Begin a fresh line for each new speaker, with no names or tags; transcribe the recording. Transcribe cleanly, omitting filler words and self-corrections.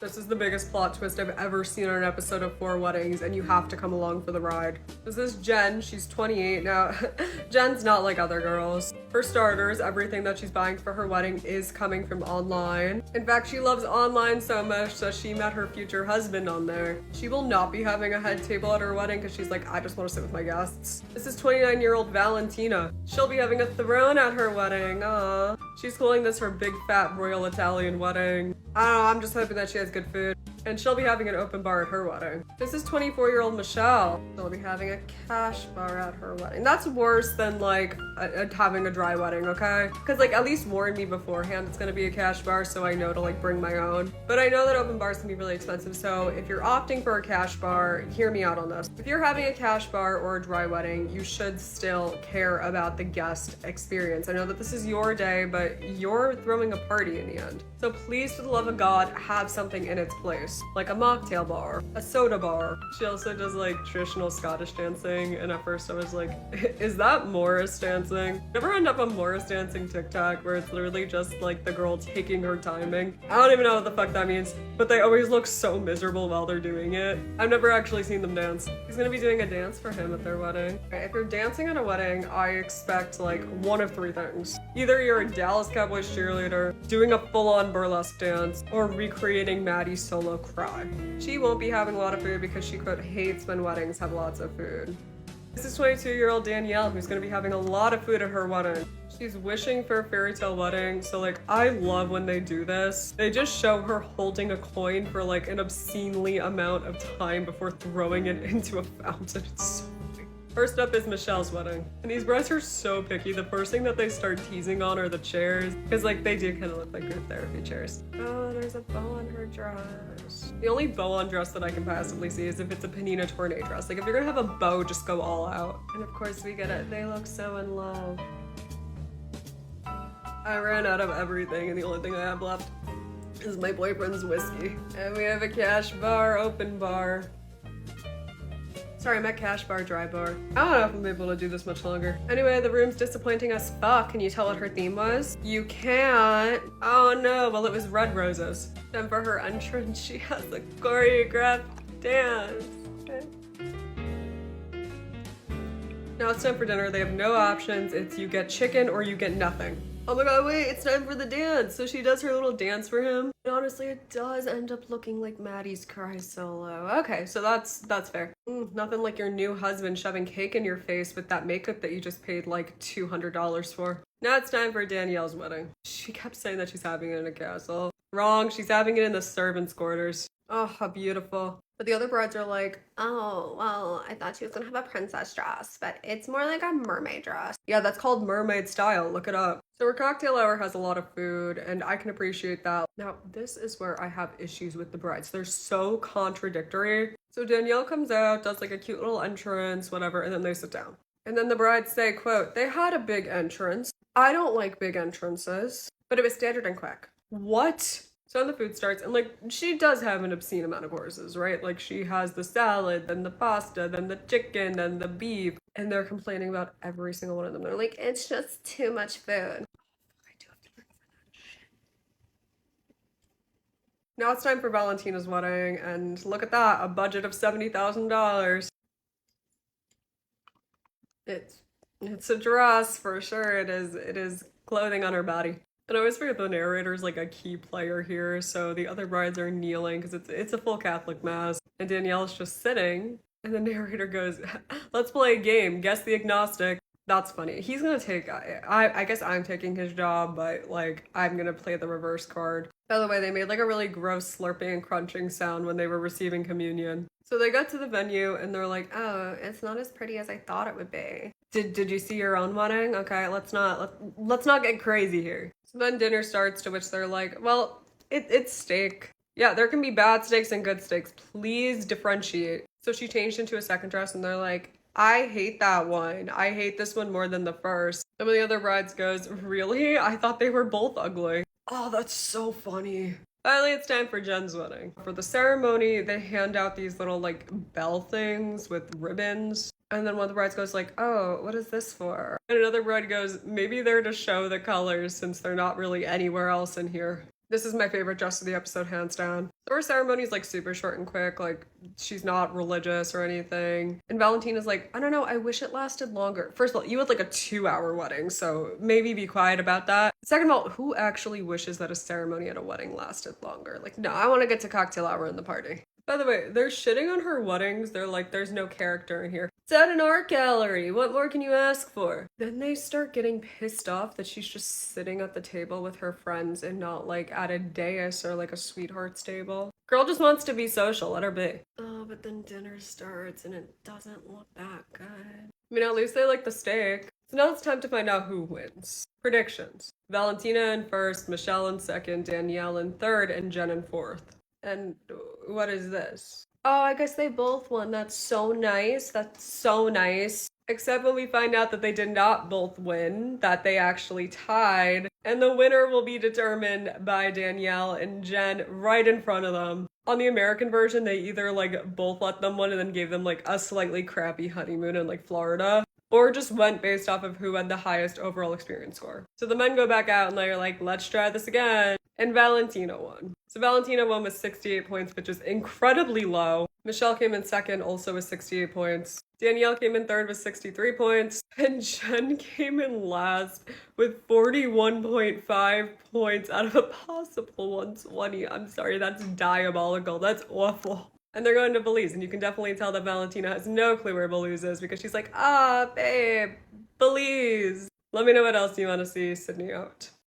This is the biggest plot twist I've ever seen on an episode of Four Weddings, and you have to come along for the ride. This is Jen. She's 28 now. Jen's not like other girls. For starters, everything that she's buying for her wedding is coming from online. In fact, she loves online so much that she met her future husband on there. She will not be having a head table at her wedding because she's like, I just want to sit with my guests. This is 29-year-old Valentina. She'll be having a throne at her wedding. Aww. She's calling this her big fat royal Italian wedding. I don't know, I'm just hoping that she has good food. And she'll be having an open bar at her wedding. This is 24-year-old Michelle. She'll be having a cash bar at her wedding. That's worse than like having a dry wedding, okay? Because like at least warn me beforehand it's gonna be a cash bar so I know to like bring my own. But I know that open bars can be really expensive, so if you're opting for a cash bar, hear me out on this. If you're having a cash bar or a dry wedding, you should still care about the guest experience. I know that this is your day, but you're throwing a party in the end. So please, for the love of God, have something in its place. Like a mocktail bar, a soda bar. She also does like traditional Scottish dancing, and at first I was like, is that Morris dancing? Never end up on Morris dancing TikTok where it's literally just like the girl taking her timing. I don't even know what the fuck that means, but they always look so miserable while they're doing it. I've never actually seen them dance. He's gonna be doing a dance for him at their wedding. Okay, if you're dancing at a wedding, I expect like one of three things. Either you're a Dallas Cowboys cheerleader, doing a full-on burlesque dance, or recreating Maddie's solo cry. She won't be having a lot of food because she quote hates when weddings have lots of food. This is 22-year-old Danielle who's gonna be having a lot of food at her wedding. She's wishing for a fairy tale wedding, so like I love when they do this. They just show her holding a coin for like an obscenely amount of time before throwing it into a fountain. It's so funny. First up is Michelle's wedding. And these brides are so picky. The first thing that they start teasing on are the chairs. Because like they do kind of look like group therapy chairs. Oh, there's a bow on her dress. The only bow on dress that I can possibly see is if it's a Panina Tournay dress. Like if you're gonna have a bow, just go all out. And of course we get it. They look so in love. I ran out of everything and the only thing I have left is my boyfriend's whiskey. And we have a cash bar, open bar. Sorry, I meant cash bar, dry bar. I don't know if I'm able to do this much longer. Anyway, the room's disappointing as fuck. Can you tell what her theme was? You can't. Oh no, well it was red roses. Then for her entrance, she has a choreographed dance. Okay. Now it's time for dinner. They have no options. It's you get chicken or you get nothing. Oh my god, wait, it's time for the dance. So she does her little dance for him. And honestly, it does end up looking like Maddie's cry solo. Okay, so that's fair. Nothing like your new husband shoving cake in your face with that makeup that you just paid like $200 for. Now it's time for Danielle's wedding. She kept saying that she's having it in a castle. Wrong, she's having it in the servants' quarters. Oh, how beautiful. But the other brides are like, oh, well, I thought she was gonna have a princess dress, but it's more like a mermaid dress. Yeah, that's called mermaid style. Look it up. So her cocktail hour has a lot of food, and I can appreciate that. Now, this is where I have issues with the brides. They're so contradictory. So Danielle comes out, does like a cute little entrance, whatever, and then they sit down. And then the brides say, quote, they had a big entrance. I don't like big entrances, but it was standard and quick. What? So then the food starts, and like, she does have an obscene amount of courses, right? Like she has the salad, then the pasta, then the chicken, then the beef, and they're complaining about every single one of them. They're like, it's just too much food. I do have to bring for that shit. Now it's time for Valentina's wedding, and look at that, a budget of $70,000. It's a dress for sure. It is clothing on her body. And I always forget the narrator's like a key player here, so the other brides are kneeling because it's a full Catholic mass, and Danielle's just sitting, and the narrator goes, let's play a game, guess the agnostic. That's funny. He's gonna take, I guess I'm taking his job, but like, I'm gonna play the reverse card. By the way, they made like a really gross slurping and crunching sound when they were receiving communion. So they got to the venue and they're like, oh, it's not as pretty as I thought it would be. Did you see your own wedding? Okay, let's not get crazy here. So then dinner starts, to which they're like, well, it's steak. Yeah, there can be bad steaks and good steaks. Please differentiate. So she changed into a second dress and they're like, I hate that one. I hate this one more than the first. Some of the other brides goes, really? I thought they were both ugly. Oh, that's so funny. Finally, it's time for Jen's wedding. For the ceremony, they hand out these little like bell things with ribbons. And then one of the brides goes like, oh, what is this for? And another bride goes, maybe they're to show the colors since they're not really anywhere else in here. This is my favorite dress of the episode, hands down. So her ceremony's like super short and quick, like she's not religious or anything. And Valentina's like, I don't know, I wish it lasted longer. First of all, you had like a 2-hour wedding, so maybe be quiet about that. Second of all, who actually wishes that a ceremony at a wedding lasted longer? Like, no, I want to get to cocktail hour in the party. By the way, they're shitting on her weddings. They're like, there's no character in here. It's at an art gallery. What more can you ask for? Then they start getting pissed off that she's just sitting at the table with her friends and not like at a dais or like a sweetheart's table. Girl just wants to be social. Let her be. Oh, but then dinner starts and it doesn't look that good. I mean, at least they like the steak. So now it's time to find out who wins. Predictions. Valentina in first, Michelle in second, Danielle in third, and Jen in fourth. And what is this? Oh, I guess they both won. That's so nice. That's so nice. Except when we find out that they did not both win, that they actually tied. And the winner will be determined by Danielle and Jen right in front of them. On the American version, they either like both let them win and then gave them like a slightly crappy honeymoon in like Florida, or just went based off of who had the highest overall experience score. So the men go back out and they're like, let's try this again. And Valentina won. So Valentina won with 68 points, which is incredibly low. Michelle came in second, also with 68 points. Danielle came in third with 63 points. And Jen came in last with 41.5 points out of a possible 120. I'm sorry, that's diabolical. That's awful. And they're going to Belize, and you can definitely tell that Valentina has no clue where Belize is because she's like, ah, babe, Belize. Let me know what else you want to see Sydney out.